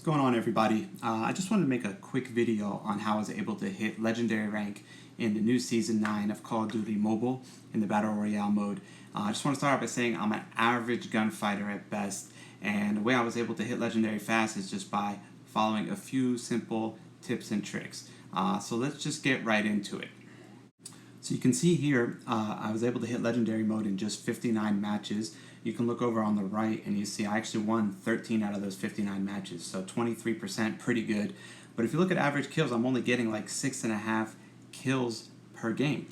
going on, everybody? I just wanted to make a quick video on how I was able to hit legendary rank in the new Season 9 of Call of Duty Mobile in the Battle Royale mode. I just want to start off by saying I'm an average gunfighter at best, and the way I was able to hit legendary fast is just by following a few simple tips and tricks. So let's just get right into it. So you can see here, I was able to hit legendary mode in just 59 matches. You can look over on the right and you see I actually won 13 out of those 59 matches, so 23%, pretty good. But if you look at average kills, I'm only getting like 6.5 kills per game.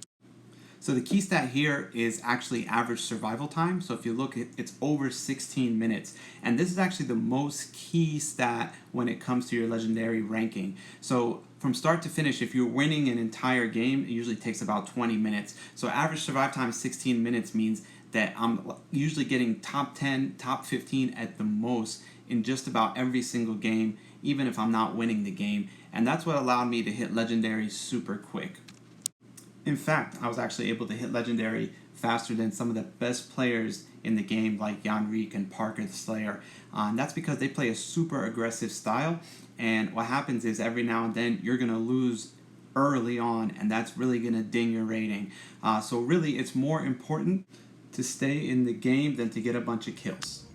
So the key stat here is actually average survival time. So if you look, it's over 16 minutes. And this is actually the most key stat when it comes to your legendary ranking. So from start to finish, if you're winning an entire game, it usually takes about 20 minutes. So average survival time of 16 minutes means that I'm usually getting top 10, top 15 at the most in just about every single game, even if I'm not winning the game. And that's what allowed me to hit legendary super quick. In fact, I was actually able to hit legendary faster than some of the best players in the game, like Jan Reek and Parker the Slayer. And that's because they play a super aggressive style. And what happens is every now and then you're going to lose early on, and that's really going to ding your rating. So really, it's more important to stay in the game than to get a bunch of kills.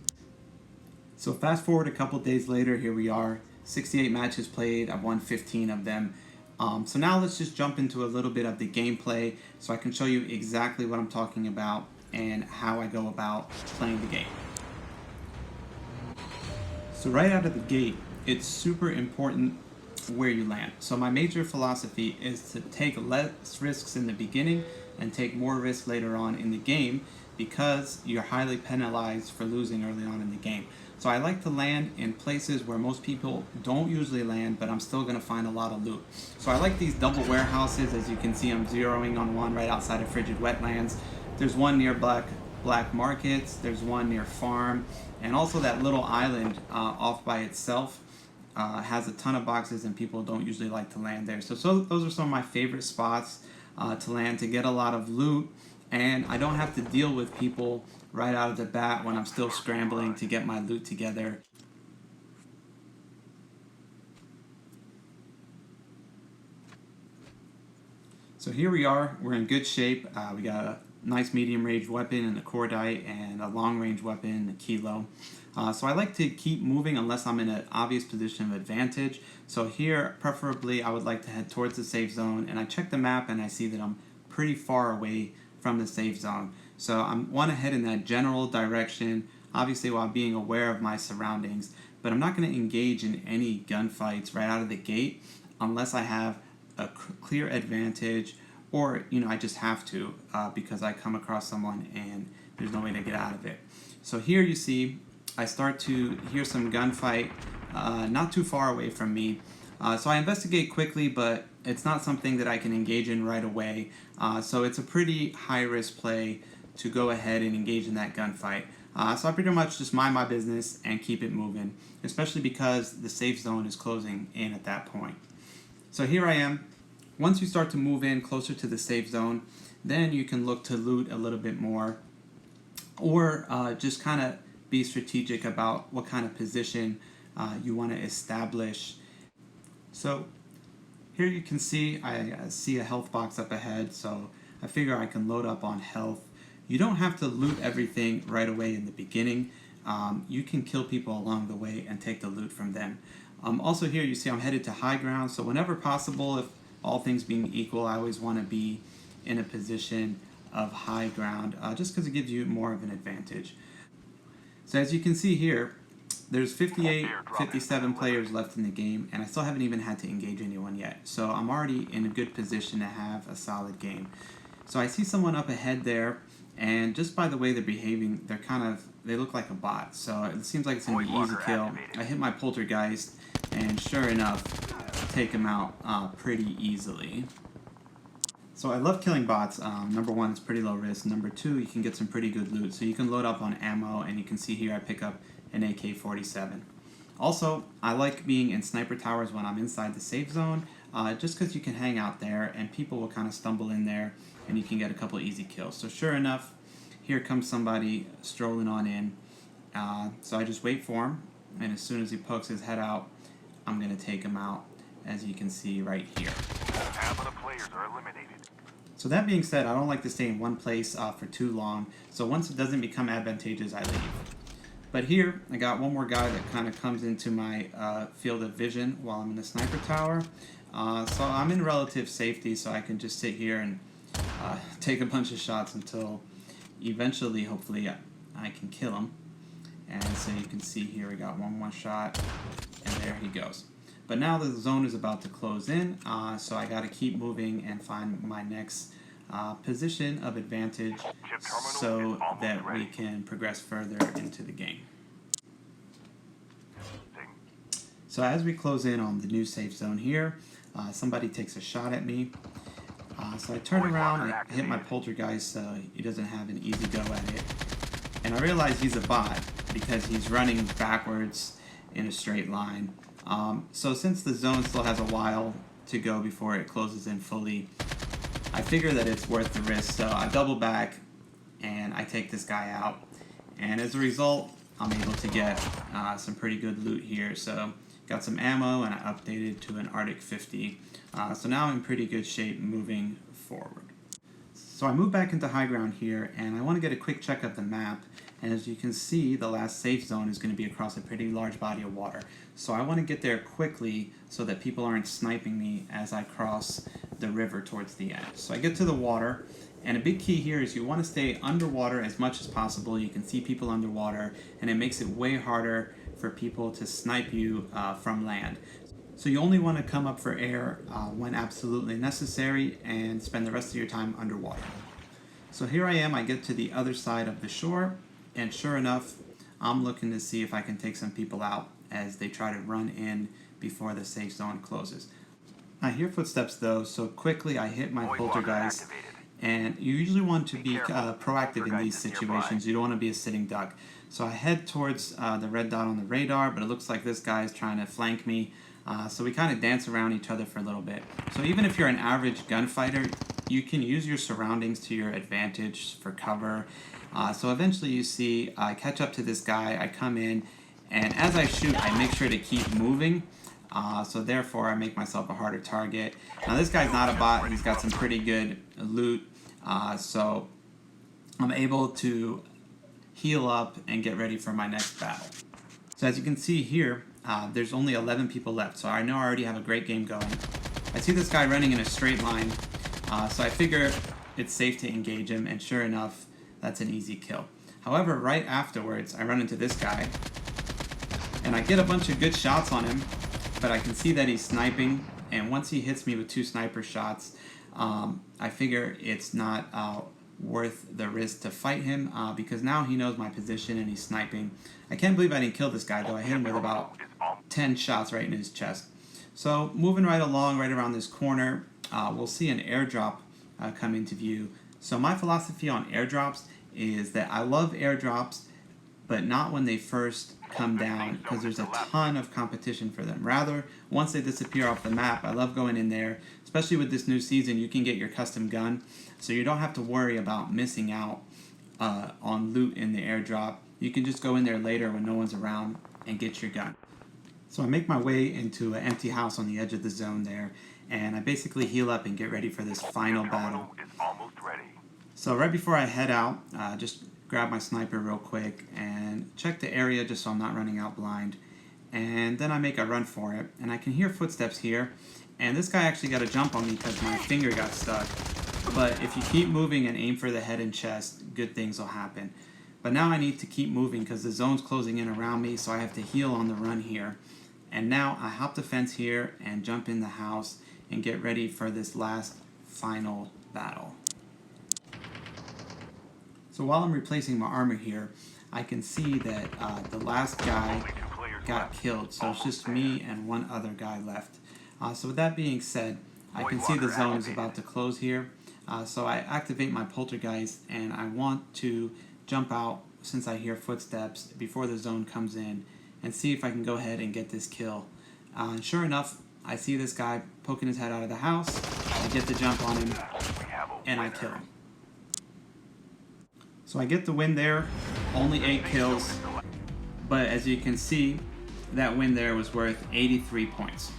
So fast forward a couple days later, here we are, 68 matches played, I've won 15 of them. So now let's just jump into a little bit of the gameplay so I can show you exactly what I'm talking about and how I go about playing the game. So right out of the gate, it's super important where you land. So my major philosophy is to take less risks in the beginning and take more risks later on in the game, because you're highly penalized for losing early on in the game. So I like to land in places where most people don't usually land, but I'm still going to find a lot of loot. So I like these double warehouses. As you can see, I'm zeroing on one right outside of Frigid Wetlands. There's one near Black Markets, there's one near Farm, and also that little island off by itself has a ton of boxes, and people don't usually like to land there. So those are some of my favorite spots to land, to get a lot of loot, and I don't have to deal with people right out of the bat when I'm still scrambling to get my loot together. So here we are, we're in good shape. We got a nice medium range weapon and a cordite, and a long range weapon, a kilo. So I like to keep moving unless I'm in an obvious position of advantage. So here, preferably, I would like to head towards the safe zone, and I check the map and I see that I'm pretty far away from the safe zone. So I want to head in that general direction, obviously while being aware of my surroundings, but I'm not going to engage in any gunfights right out of the gate unless I have a clear advantage, or I just have to because I come across someone and there's no way to get out of it. So here you see I start to hear some gunfight not too far away from me. So I investigate quickly, but it's not something that I can engage in right away. So it's a pretty high-risk play to go ahead and engage in that gunfight. So I pretty much just mind my business and keep it moving, especially because the safe zone is closing in at that point. So here I am. Once you start to move in closer to the safe zone, then you can look to loot a little bit more, or just kind of be strategic about what kind of position you want to establish. So here you can see I see a health box up ahead, so I figure I can load up on health. You don't have to loot everything right away in the beginning. You can kill people along the way and take the loot from them. Also here you see I'm headed to high ground, so whenever possible, if all things being equal, I always want to be in a position of high ground, just because it gives you more of an advantage. So as you can see here, there's 57 players left in the game, and I still haven't even had to engage anyone yet. So I'm already in a good position to have a solid game. So I see someone up ahead there, and just by the way they're behaving, they look like a bot. So it seems like it's going to be an easy kill. I hit my poltergeist, and sure enough, take him out pretty easily. So I love killing bots. Number one, it's pretty low risk. Number two, you can get some pretty good loot. So you can load up on ammo, and you can see here I pick up an AK-47. Also, I like being in sniper towers when I'm inside the safe zone, just because you can hang out there and people will kind of stumble in there and you can get a couple easy kills. So sure enough, here comes somebody strolling on in. So I just wait for him, and as soon as he pokes his head out, I'm going to take him out, as you can see right here. Half of the players are eliminated. So that being said, I don't like to stay in one place for too long, so once it doesn't become advantageous, I leave. But here, I got one more guy that kind of comes into my field of vision while I'm in the sniper tower. So I'm in relative safety, so I can just sit here and take a bunch of shots until eventually, hopefully, I can kill him. And so you can see here, we got one more shot, and there he goes. But now the zone is about to close in, so I got to keep moving and find my next position of advantage so that we can progress further into the game. So as we close in on the new safe zone here, somebody takes a shot at me. So I turn around, I hit my poltergeist so he doesn't have an easy go at it. And I realize he's a bot because he's running backwards in a straight line. So since the zone still has a while to go before it closes in fully, I figure that it's worth the risk. So I double back and I take this guy out. And as a result, I'm able to get some pretty good loot here. So got some ammo and I updated to an Arctic 50. So now I'm in pretty good shape moving forward. So I move back into high ground here and I want to get a quick check of the map. And as you can see, the last safe zone is going to be across a pretty large body of water. So I want to get there quickly so that people aren't sniping me as I cross the river towards the end. So I get to the water, and a big key here is you want to stay underwater as much as possible. You can see people underwater, and it makes it way harder for people to snipe you from land. So you only want to come up for air when absolutely necessary and spend the rest of your time underwater. So here I am, I get to the other side of the shore, and sure enough, I'm looking to see if I can take some people out as they try to run in before the safe zone closes. I hear footsteps though, so quickly I hit my poltergeist. And you usually want to be proactive in these situations. You don't want to be a sitting duck. So I head towards the red dot on the radar, but it looks like this guy is trying to flank me. So we kind of dance around each other for a little bit. So even if you're an average gunfighter, you can use your surroundings to your advantage for cover. So eventually you see I catch up to this guy, I come in, and as I shoot, I make sure to keep moving. So therefore I make myself a harder target. Now this guy's not a bot, he's got some pretty good loot. So I'm able to heal up and get ready for my next battle. So as you can see here, there's only 11 people left, so I know I already have a great game going. I see this guy running in a straight line, so I figure it's safe to engage him, and sure enough, that's an easy kill. However, right afterwards, I run into this guy, and I get a bunch of good shots on him, but I can see that he's sniping, and once he hits me with 2 sniper shots, I figure it's not worth the risk to fight him because now he knows my position and he's sniping. I can't believe I didn't kill this guy though. I hit him with about 10 shots right in his chest. So moving right along, right around this corner, we'll see an airdrop come into view. So my philosophy on airdrops is that I love airdrops, but not when they first come down because there's a ton of competition for them. Rather, once they disappear off the map, I love going in there, especially with this new season. You can get your custom gun, so you don't have to worry about missing out on loot in the airdrop. You can just go in there later when no one's around and get your gun. So I make my way into an empty house on the edge of the zone there, and I basically heal up and get ready for this final battle. So right before I head out, just grab my sniper real quick and check the area just so I'm not running out blind. And then I make a run for it, and I can hear footsteps here, and this guy actually got a jump on me because my finger got stuck. But if you keep moving and aim for the head and chest, good things will happen. But now I need to keep moving because the zone's closing in around me, so I have to heal on the run here. And now I hop the fence here and jump in the house and get ready for this last final battle. So while I'm replacing my armor here, I can see that the last guy got killed, so it's just me and one other guy left. So with that being said, I can see the zone is about to close here. So I activate my poltergeist and I want to jump out since I hear footsteps before the zone comes in and see if I can go ahead and get this kill. And sure enough, I see this guy poking his head out of the house. I get the jump on him and I kill him. So I get the win there, only 8 kills, but as you can see, that win there was worth 83 points.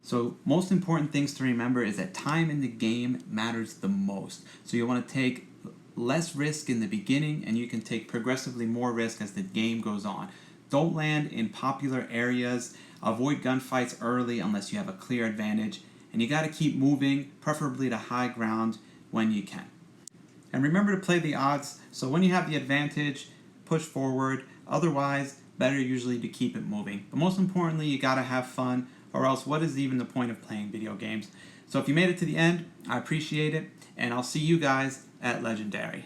So most important things to remember is that time in the game matters the most. So you want to take less risk in the beginning, and you can take progressively more risk as the game goes on. Don't land in popular areas. Avoid gunfights early unless you have a clear advantage. And you got to keep moving, preferably to high ground when you can. And remember to play the odds, so when you have the advantage, push forward. Otherwise, better usually to keep it moving. But most importantly, you got to have fun, or else what is even the point of playing video games? So if you made it to the end, I appreciate it, and I'll see you guys at Legendary.